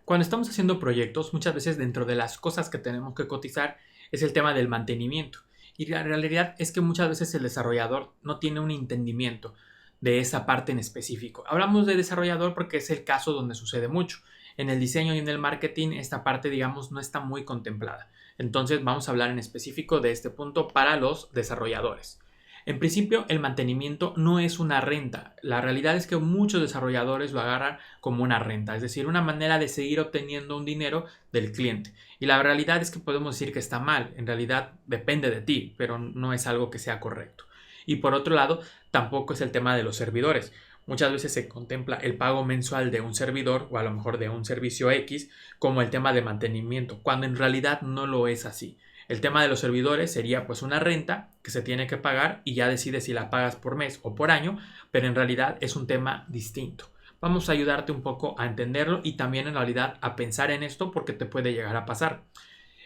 Cuando estamos haciendo proyectos, muchas veces dentro de las cosas que tenemos que cotizar es el tema del mantenimiento. Y la realidad es que muchas veces el desarrollador no tiene un entendimiento de esa parte en específico. Hablamos de desarrollador porque es el caso donde sucede mucho. En el diseño y en el marketing esta parte, digamos, no está muy contemplada. Entonces vamos a hablar en específico de este punto para los desarrolladores. En principio, el mantenimiento no es una renta. La realidad es que muchos desarrolladores lo agarran como una renta, es decir, una manera de seguir obteniendo un dinero del cliente. Y la realidad es que podemos decir que está mal. En realidad depende de ti, pero no es algo que sea correcto. Y por otro lado, tampoco es el tema de los servidores. Muchas veces se contempla el pago mensual de un servidor o a lo mejor de un servicio X como el tema de mantenimiento, cuando en realidad no lo es así. El tema de los servidores sería pues una renta que se tiene que pagar y ya decides si la pagas por mes o por año, pero en realidad es un tema distinto. Vamos a ayudarte un poco a entenderlo y también en realidad a pensar en esto porque te puede llegar a pasar.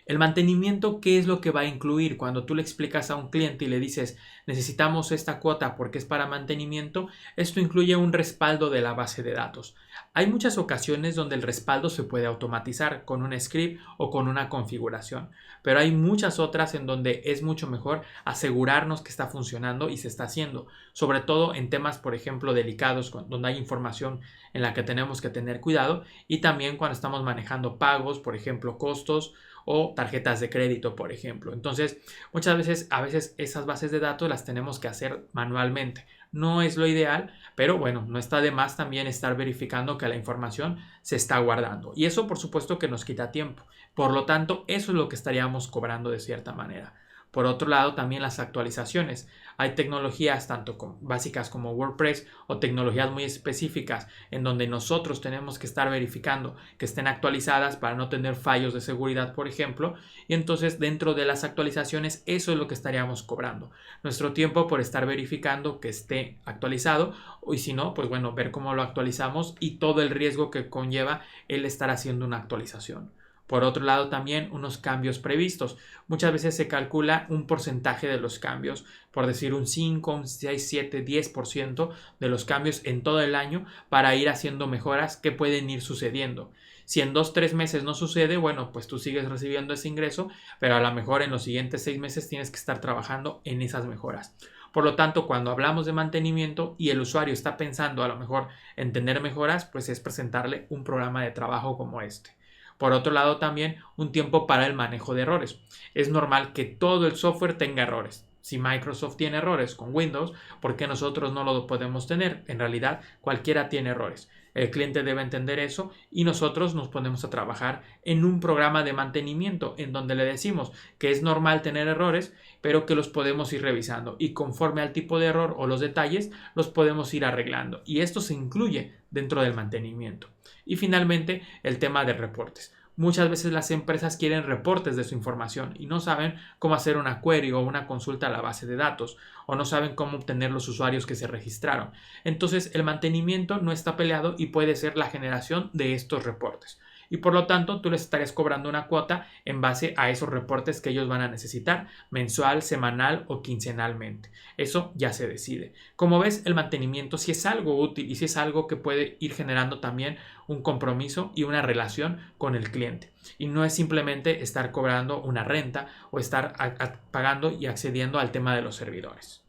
El mantenimiento, ¿qué es lo que va a incluir? Cuando tú le explicas a un cliente y le dices necesitamos esta cuota porque es para mantenimiento, esto incluye un respaldo de la base de datos. Hay muchas ocasiones donde el respaldo se puede automatizar con un script o con una configuración, pero hay muchas otras en donde es mucho mejor asegurarnos que está funcionando y se está haciendo, sobre todo en temas, por ejemplo, delicados, donde hay información en la que tenemos que tener cuidado y también cuando estamos manejando pagos, por ejemplo, costos o tarjetas de crédito, por ejemplo. Entonces, muchas veces, a veces esas bases de datos las tenemos que hacer manualmente. No es lo ideal, pero bueno, no está de más también estar verificando que la información se está guardando. Y eso, por supuesto, que nos quita tiempo. Por lo tanto, eso es lo que estaríamos cobrando de cierta manera. Por otro lado, también las actualizaciones. Hay tecnologías tanto básicas como WordPress o tecnologías muy específicas en donde nosotros tenemos que estar verificando que estén actualizadas para no tener fallos de seguridad, por ejemplo. Y entonces dentro de las actualizaciones eso es lo que estaríamos cobrando. Nuestro tiempo por estar verificando que esté actualizado y si no, pues bueno, ver cómo lo actualizamos y todo el riesgo que conlleva el estar haciendo una actualización. Por otro lado, también unos cambios previstos. Muchas veces se calcula un porcentaje de los cambios, por decir un 5, un 6, 7, 10% de los cambios en todo el año para ir haciendo mejoras que pueden ir sucediendo. Si en 2, 3 meses no sucede, bueno, pues tú sigues recibiendo ese ingreso, pero a lo mejor en los siguientes 6 meses tienes que estar trabajando en esas mejoras. Por lo tanto, cuando hablamos de mantenimiento y el usuario está pensando a lo mejor en tener mejoras, pues es presentarle un programa de trabajo como este. Por otro lado, también un tiempo para el manejo de errores. Es normal que todo el software tenga errores. Si Microsoft tiene errores con Windows, ¿por qué nosotros no lo podemos tener? En realidad, cualquiera tiene errores. El cliente debe entender eso y nosotros nos ponemos a trabajar en un programa de mantenimiento en donde le decimos que es normal tener errores, pero que los podemos ir revisando y conforme al tipo de error o los detalles los podemos ir arreglando. Y esto se incluye dentro del mantenimiento. Y finalmente, el tema de reportes. Muchas veces las empresas quieren reportes de su información y no saben cómo hacer una query o una consulta a la base de datos o no saben cómo obtener los usuarios que se registraron. Entonces el mantenimiento no está peleado y puede ser la generación de estos reportes. Y por lo tanto tú les estarías cobrando una cuota en base a esos reportes que ellos van a necesitar mensual, semanal o quincenalmente. Eso ya se decide. Como ves, el mantenimiento sí es algo útil y sí es algo que puede ir generando también un compromiso y una relación con el cliente. Y no es simplemente estar cobrando una renta o estar pagando y accediendo al tema de los servidores.